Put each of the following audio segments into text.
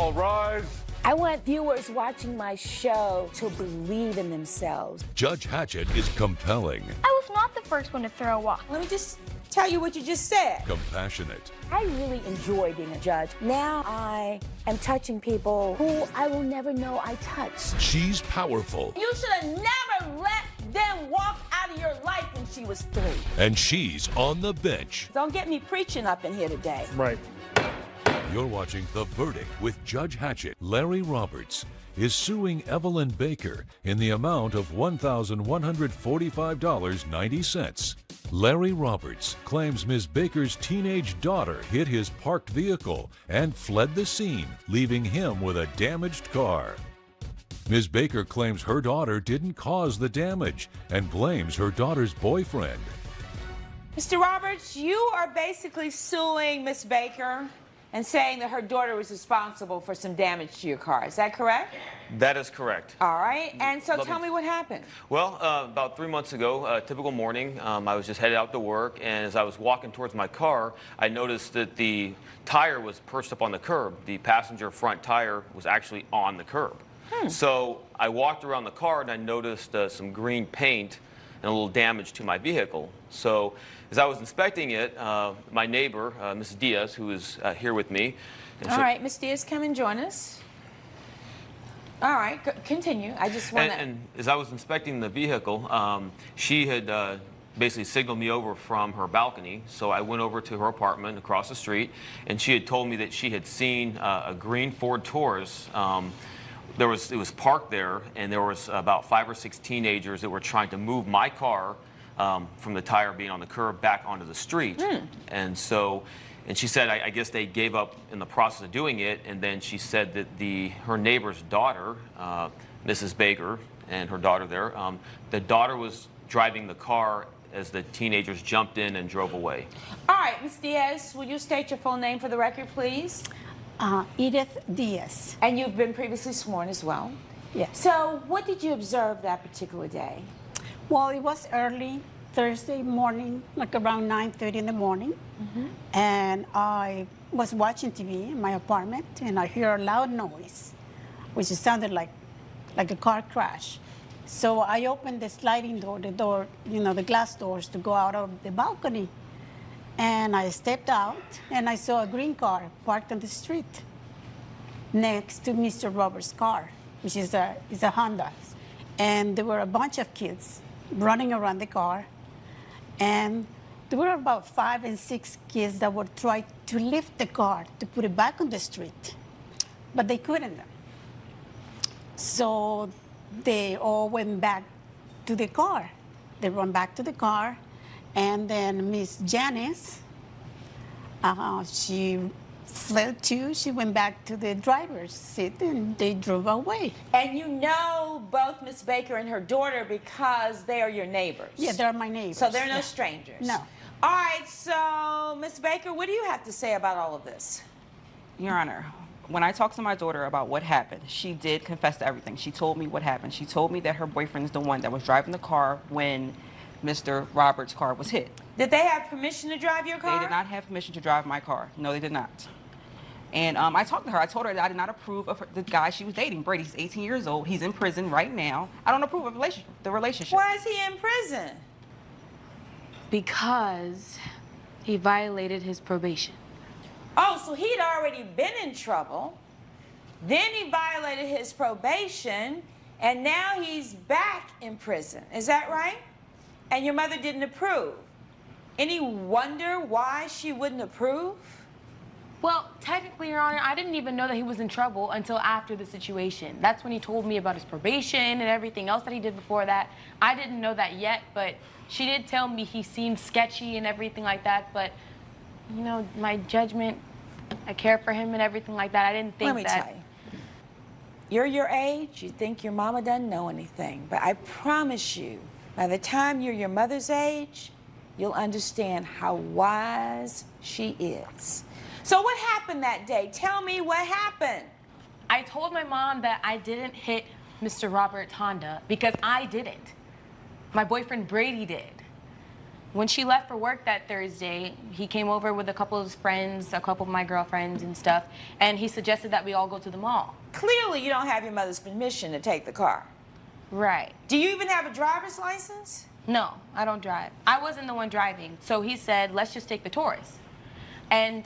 All rise. I want viewers watching my show to believe in themselves. Judge Hatchett is compelling. I was not the first one to throw a walk. Let me just tell you what you just said. Compassionate. I really enjoy being a judge. Now I am touching people who I will never know I touched. She's powerful. You should have never let them walk out of your life when she was 3. And she's on the bench. Don't get me preaching up in here today. Right. You're watching The Verdict with Judge Hatchett. Larry Roberts is suing Evelyn Baker in the amount of $1,145.90. Larry Roberts claims Ms. Baker's teenage daughter hit his parked vehicle and fled the scene, leaving him with a damaged car. Ms. Baker claims her daughter didn't cause the damage and blames her daughter's boyfriend. Mr. Roberts, you are basically suing Miss Baker and saying that her daughter was responsible for some damage to your car. Is that correct? That is correct. All right. And so tell me what happened. Well, about 3 months ago, a typical morning, I was just headed out to work, and as I was walking towards my car, I noticed that the tire was perched up on the curb. The passenger front tire was actually on the curb. So I walked around the car, and I noticed some green paint and a little damage to my vehicle. So as I was inspecting it, my neighbor, Mrs. Diaz, who is here with me. All right, Ms. Diaz, come and join us. All right, continue. I just want to... And as I was inspecting the vehicle, she had basically signaled me over from her balcony. So I went over to her apartment across the street, and she had told me that she had seen a green Ford Taurus. It was parked there, and there was about 5 or 6 teenagers that were trying to move my car from the tire being on the curb back onto the street. And she said, I guess they gave up in the process of doing it, and then she said that her neighbor's daughter, Mrs. Baker, and her daughter there, the daughter was driving the car as the teenagers jumped in and drove away. All right, Ms. Diaz, will you state your full name for the record, please? Edith Diaz. And you've been previously sworn as well? Yes. So what did you observe that particular day? Well, it was early Thursday morning, like around 9:30 in the morning. And I was watching TV in my apartment, and I hear a loud noise, which sounded like a car crash. So I opened the sliding door, the glass doors, to go out of the balcony. And I stepped out, and I saw a green car parked on the street next to Mr. Roberts' car, which is a Honda. And there were a bunch of kids running around the car. And there were about 5 and 6 kids that would try to lift the car to put it back on the street, but they couldn't. So they all went back to the car. They ran back to the car, and then Miss Janice, she fled too. She went back to the driver's seat, and they drove away. And you know both Miss Baker and her daughter because they are your neighbors. Yeah, they're my neighbors. So they're no strangers. No. All right, so Miss Baker, what do you have to say about all of this? Your Honor, when I talked to my daughter about what happened, she did confess to everything. She told me what happened. She told me that her boyfriend is the one that was driving the car when Mr. Roberts' car was hit. Did they have permission to drive your car? They did not have permission to drive my car. No, they did not. And I talked to her. I told her that I did not approve of the guy she was dating. Brady's 18 years old. He's in prison right now. I don't approve of the relationship. Why is he in prison? Because he violated his probation. Oh, so he'd already been in trouble. Then he violated his probation, and now he's back in prison. Is that right? And your mother didn't approve. Any wonder why she wouldn't approve? Well, technically, Your Honor, I didn't even know that he was in trouble until after the situation. That's when he told me about his probation and everything else that he did before that. I didn't know that yet, but she did tell me he seemed sketchy and everything like that. But, you know, my judgment, I care for him and everything like that. I didn't think that... Let me tell you. You're your age, you think your mama doesn't know anything. But I promise you, by the time you're your mother's age, you'll understand how wise she is. So what happened that day? Tell me what happened. I told my mom that I didn't hit Mr. Roberts' Honda because I didn't. My boyfriend Brady did. When she left for work that Thursday, he came over with a couple of his friends, a couple of my girlfriends and stuff, and he suggested that we all go to the mall. Clearly, you don't have your mother's permission to take the car. Right. Do you even have a driver's license? No, I don't drive. I wasn't the one driving, so he said, let's just take the Taurus. And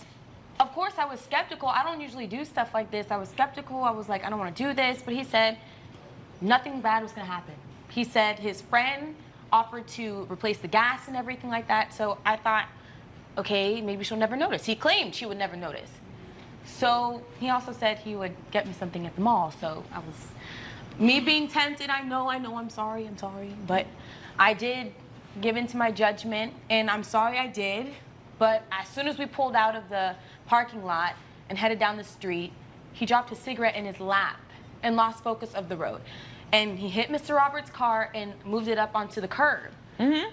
of course, I was skeptical. I don't usually do stuff like this. I was skeptical. I was like, I don't want to do this. But he said nothing bad was going to happen. He said his friend offered to replace the gas and everything like that. So I thought, okay, maybe she'll never notice. He claimed she would never notice. So he also said he would get me something at the mall. So I was, me being tempted, I know, I'm sorry. But I did give in to my judgment, and I'm sorry I did. But as soon as we pulled out of the parking lot and headed down the street, he dropped his cigarette in his lap and lost focus of the road. And he hit Mr. Roberts' car and moved it up onto the curb.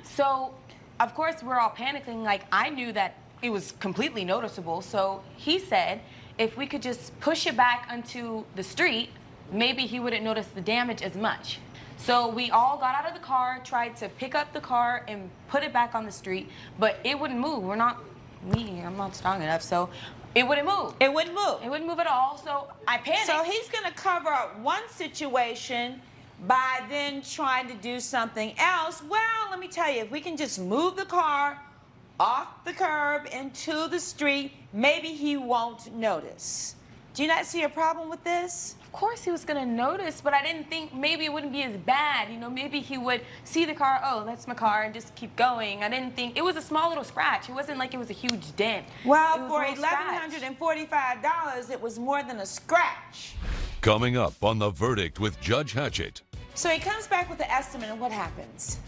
So, of course, we're all panicking. Like, I knew that it was completely noticeable. So he said if we could just push it back onto the street, maybe he wouldn't notice the damage as much. So we all got out of the car, tried to pick up the car and put it back on the street, but it wouldn't move. I'm not strong enough, so it wouldn't move. It wouldn't move. It wouldn't move at all, so I panicked. So he's going to cover up one situation by then trying to do something else. Well, let me tell you, if we can just move the car off the curb into the street, maybe he won't notice. Do you not see a problem with this? Of course he was going to notice, but I didn't think maybe it wouldn't be as bad. You know, maybe he would see the car, oh, that's my car, and just keep going. I didn't think, it was a small little scratch. It wasn't like it was a huge dent. Well, for $1,145, it was more than a scratch. Coming up on The Verdict with Judge Hatchett. So he comes back with the estimate, and what happens?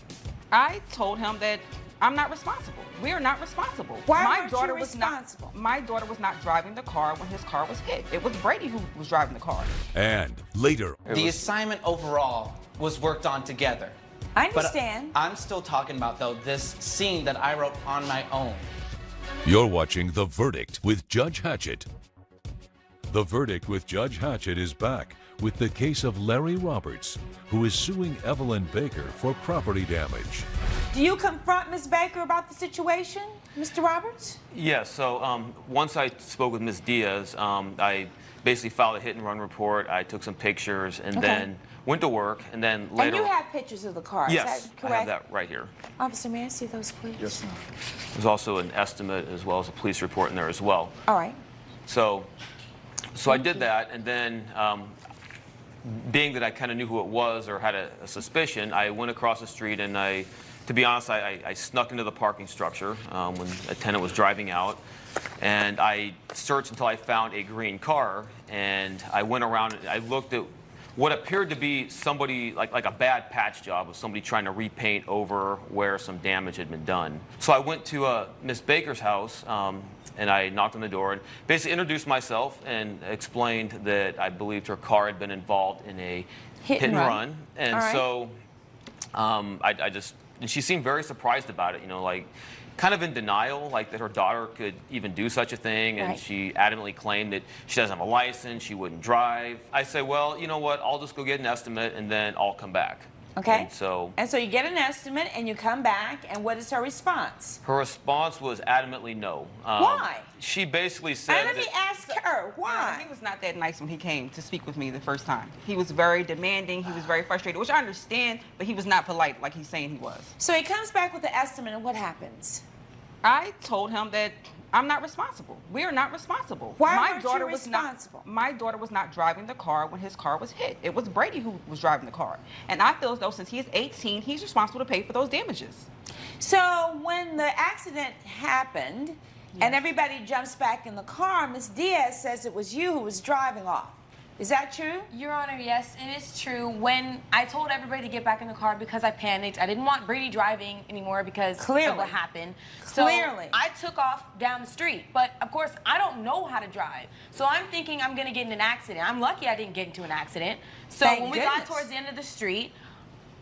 I told him that I'm not responsible. We are not responsible. Why weren't you responsible? My daughter was not driving the car when his car was hit. It was Brady who was driving the car. And later, the assignment overall was worked on together. I understand. But I'm still talking about, though, this scene that I wrote on my own. you're watching The Verdict with Judge Hatchett. The Verdict with Judge Hatchett is back with the case of Larry Roberts, who is suing Evelyn Baker for property damage. Do you confront Ms. Baker about the situation, Mr. Roberts? Yes, so once I spoke with Ms. Diaz, I basically filed a hit-and-run report. I took some pictures and then went to work, and then later... And you have pictures of the car, yes, is that correct? I have that right here. Officer, may I see those, please? Yes, ma'am. There's also an estimate as well as a police report in there as well. All right. So I did that, and then being that I kind of knew who it was or had a suspicion, I went across the street and to be honest, I snuck into the parking structure when a tenant was driving out, and I searched until I found a green car, and I went around and I looked at what appeared to be somebody, like a bad patch job of somebody trying to repaint over where some damage had been done. So I went to Miss Baker's house, and I knocked on the door and basically introduced myself and explained that I believed her car had been involved in a hit and run. And so and she seemed very surprised about it, you know, like kind of in denial, like that her daughter could even do such a thing. And she adamantly claimed that she doesn't have a license, she wouldn't drive. I said, well, you know what, I'll just go get an estimate and then I'll come back. Okay. And so you get an estimate and you come back, and what is her response? Her response was adamantly no. Why? She basically said let me ask her, why? He was not that nice when he came to speak with me the first time. He was very demanding, he was very frustrated, which I understand, but he was not polite like he's saying he was. So he comes back with the estimate, and what happens? I told him that I'm not responsible. We are not responsible. Why weren't you responsible? My daughter was not driving the car when his car was hit. It was Brady who was driving the car. And I feel as though since he's 18, he's responsible to pay for those damages. So when the accident happened and everybody jumps back in the car, Ms. Diaz says it was you who was driving off. Is that true? Your Honor, yes, it is true. When I told everybody to get back in the car because I panicked, I didn't want Brady driving anymore because of what happened. So I took off down the street. But, of course, I don't know how to drive. So I'm thinking I'm going to get in an accident. I'm lucky I didn't get into an accident. So when we got towards the end of the street,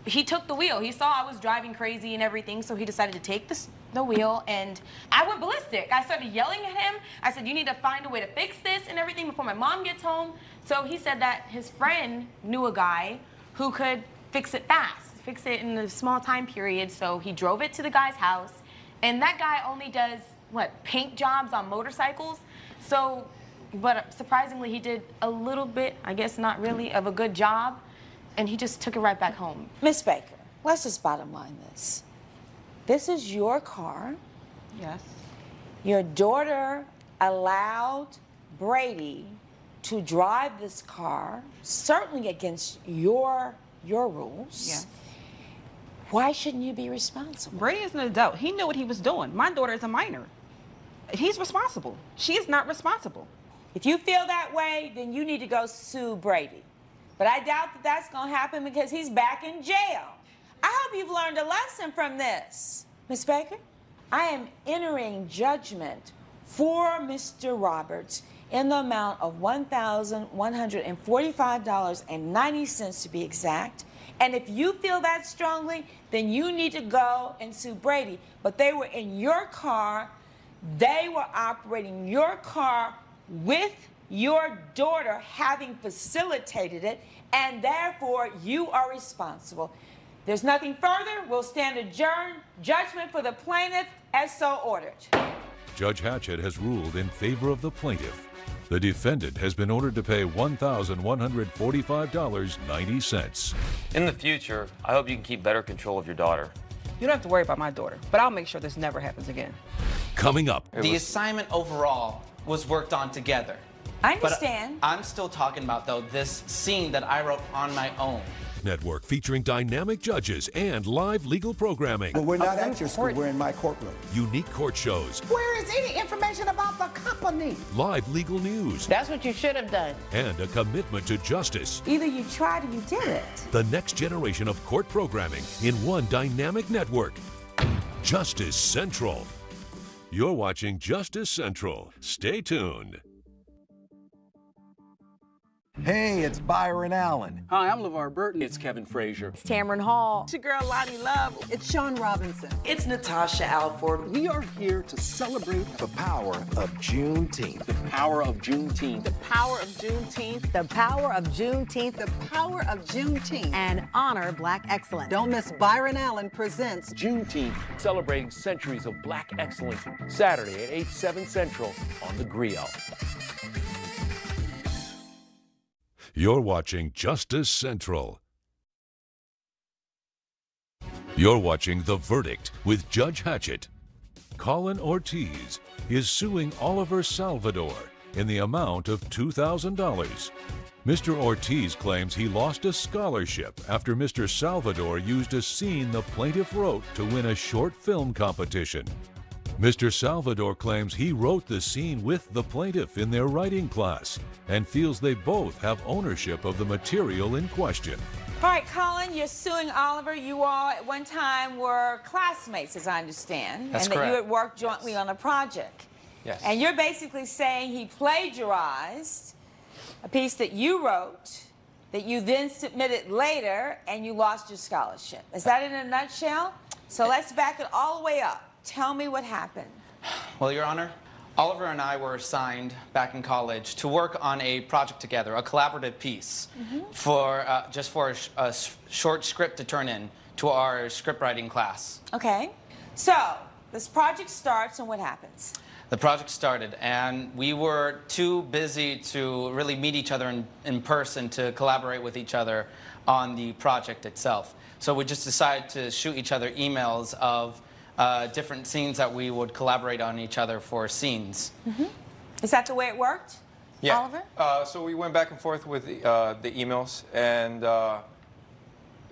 he took the wheel. He saw I was driving crazy and everything, so he decided to take the wheel, and I went ballistic. I started yelling at him. I said, you need to find a way to fix this and everything before my mom gets home. So he said that his friend knew a guy who could fix it fast, fix it in a small time period. So he drove it to the guy's house, And that guy only does, what, paint jobs on motorcycles? So, but surprisingly, he did a little bit, I guess not really, of a good job, and he just took it right back home. Miss Baker, let's just bottom line this. This is your car. Yes. Your daughter allowed Brady to drive this car, certainly against your rules. Yes. Why shouldn't you be responsible? Brady is an adult. He knew what he was doing. My daughter is a minor. He's responsible. She is not responsible. If you feel that way, then you need to go sue Brady. But I doubt that that's going to happen because he's back in jail. I hope you've learned a lesson from this. Miss Baker, I am entering judgment for Mr. Roberts in the amount of $1,145.90 to be exact. And if you feel that strongly, then you need to go and sue Brady. But they were in your car. They were operating your car with your daughter having facilitated it, and therefore you are responsible. There's nothing further. We'll stand adjourned. Judgment for the plaintiff as so ordered. Judge Hatchett has ruled in favor of the plaintiff. The defendant has been ordered to pay $1,145.90. In the future, I hope you can keep better control of your daughter. You don't have to worry about my daughter, but I'll make sure this never happens again. Coming up. The assignment overall was worked on together. I understand. But I'm still talking about, though, this scene that I wrote on my own. Network featuring dynamic judges and live legal programming. Well, we're not at your school, we're in my courtroom. Unique court shows. Where is any information about the company? Live legal news. That's what you should have done. And a commitment to justice. Either you tried or you did it. The next generation of court programming in one dynamic network. Justice Central. You're watching Justice Central. Stay tuned. Hey, it's Byron Allen. Hi, I'm LeVar Burton. It's Kevin Frazier. It's Tamron Hall. It's your girl Lonnie Love. It's Sean Robinson. It's Natasha Alford. We are here to celebrate the power of Juneteenth. The power of Juneteenth. The power of Juneteenth. The power of Juneteenth. The power of Juneteenth. And honor Black excellence. Don't miss Byron Allen presents Juneteenth, celebrating centuries of Black excellence. Saturday at 8/7 Central on the Griot. You're watching Justice Central. You're watching The Verdict with Judge Hatchett. Colin Ortiz is suing Oliver Salvador in the amount of $2,000. Mr. Ortiz claims he lost a scholarship after Mr. Salvador used a scene the plaintiff wrote to win a short film competition. Mr. Salvador claims he wrote the scene with the plaintiff in their writing class and feels they both have ownership of the material in question. All right, Colin, you're suing Oliver. You all at one time were classmates, as I understand. That's and correct. that you had worked jointly on a project. Yes. And you're basically saying he plagiarized a piece that you wrote that you then submitted later and you lost your scholarship. Is that in a nutshell? So let's back it all the way up. Tell me what happened. Well, Your Honor, Oliver and I were assigned back in college to work on a project together, a collaborative piece, for just for a short script to turn in to our script writing class. Okay. So this project starts, and what happens? The project started, and we were too busy to really meet each other in person to collaborate with each other on the project itself. So we just decided to shoot each other emails of different scenes that we would collaborate on each other for scenes. Is that the way it worked, yeah. Oliver? So we went back and forth with the emails, and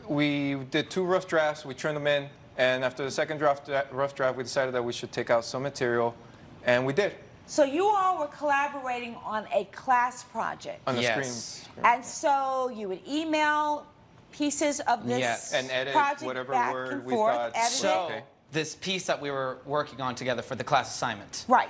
we did 2 rough drafts. We turned them in, and after the second rough draft, we decided that we should take out some material, and we did. So you all were collaborating on a class project. On the Yes. screen. And so you would email pieces of this Yes. And edit project whatever back word and we forth, thought. edit So it. this piece that we were working on together for the class assignment, Right.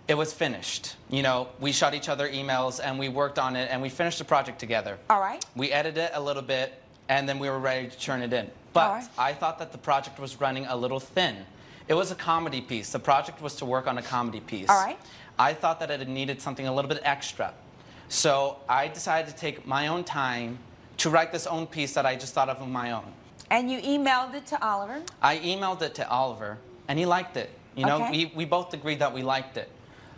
it was finished. You know, we shot each other emails and we worked on it and we finished the project together. All right. We edited it a little bit and then we were ready to turn it in. But All right. I thought that the project was running a little thin. It was a comedy piece. The project was to work on a comedy piece. All right. I thought that it needed something a little bit extra. So I decided to take my own time to write this own piece that I just thought of on my own. And you emailed it to Oliver? I emailed it to Oliver, and he liked it. You know, Okay. we both agreed that we liked it.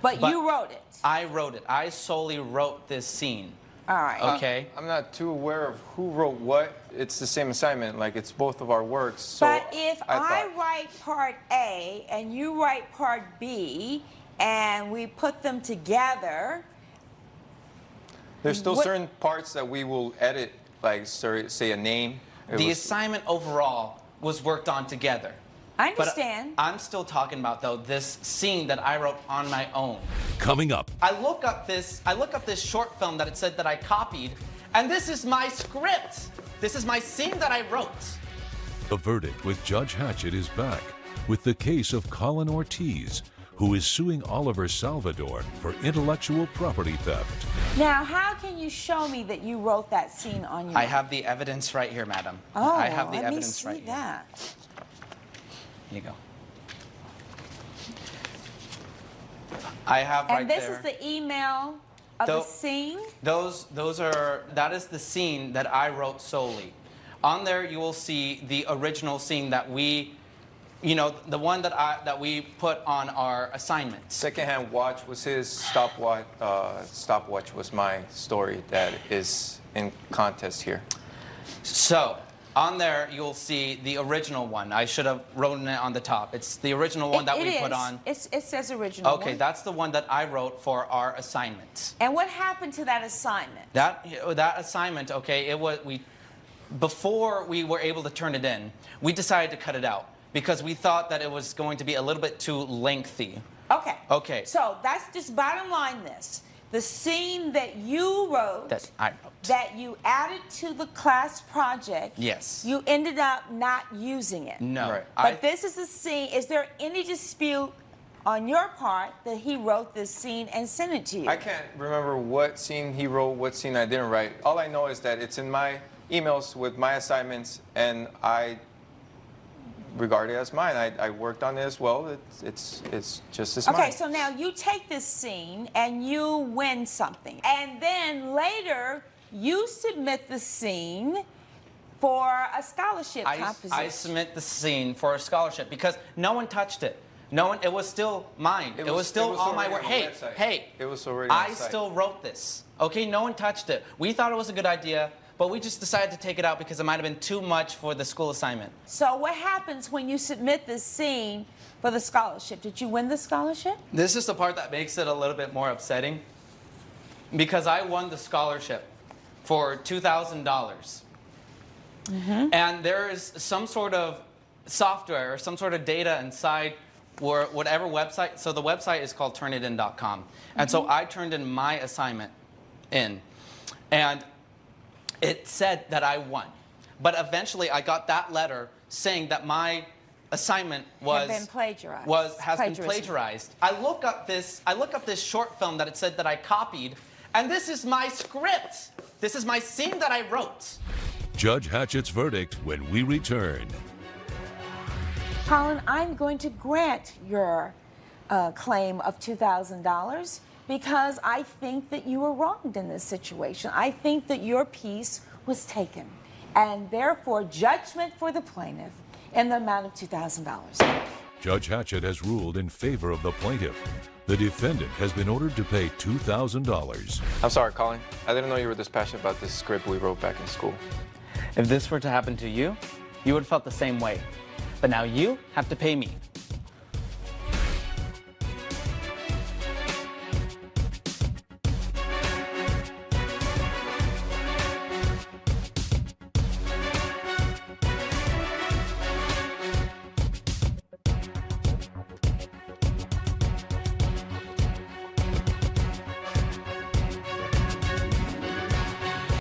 But you wrote it. I wrote it. I solely wrote this scene. All right. Okay. I'm not too aware of who wrote what. It's the same assignment. Like, it's both of our works. So But if I thought- write part A and you write part B and we put them together, There's still what- certain parts that we will edit, like say a name. The assignment overall was worked on together. I understand. But I'm still talking about, though, this scene that I wrote on my own. Coming up, I look up this short film that it said that I copied, and this is my script. This is my scene that I wrote. The Verdict with Judge Hatchett is back with the case of Colin Ortiz, who is suing Oliver Salvador for intellectual property theft. Now, how can you show me that you wrote that scene on your I own? have the evidence right here, madam. Oh, I have the let evidence me right see here. that. Here you go. I have right And this there. is the email of the scene? That is the scene that I wrote solely. On there, you will see the original scene that we, you know, the one that we put on our assignment. Secondhand Watch was his. Stopwatch was my story that is in contest here. So, on there, you'll see the original one. I should have written it on the top. It's the original one that we put on. It says original Okay, one. that's the one that I wrote for our assignment. And what happened to that assignment? That assignment, okay, before we were able to turn it in, we decided to cut it out because we thought that it was going to be a little bit too lengthy. Okay. Okay. So that's just bottom line this. The scene that you wrote, That I wrote. that you added to the class project, Yes. you ended up not using it. No. Right. But this is the scene. Is there any dispute on your part that he wrote this scene and sent it to you? I can't remember what scene he wrote, what scene I didn't write. All I know is that it's in my emails with my assignments, and I regard it as mine. I worked on it as well. It's just as mine. Okay, so now you take this scene and you win something. And then later, you submit the scene for a scholarship composition. I submit the scene for a scholarship because no one touched it. No one. It was still mine. It was still on my work. already on the Hey, website. hey. It was already on I the site. still wrote this. Okay, no one touched it. We thought it was a good idea, but we just decided to take it out because it might have been too much for the school assignment. So what happens when you submit this scene for the scholarship? Did you win the scholarship? This is the part that makes it a little bit more upsetting because I won the scholarship for $2,000. And there is some sort of software or some sort of data inside or whatever website. So the website is called turnitin.com. And so I turned in my assignment in. And it said that I won. But eventually I got that letter saying that my assignment Has been plagiarized. has been plagiarized. I look up this short film that it said that I copied, and this is my script. This is my scene that I wrote. Judge Hatchett's verdict when we return. Colin, I'm going to grant your claim of $2,000 because I think that you were wronged in this situation. I think that your piece was taken, and therefore judgment for the plaintiff in the amount of $2,000. Judge Hatchett has ruled in favor of the plaintiff. The defendant has been ordered to pay $2,000. I'm sorry, Colin. I didn't know you were this passionate about this script we wrote back in school. If this were to happen to you, you would have felt the same way. But now you have to pay me.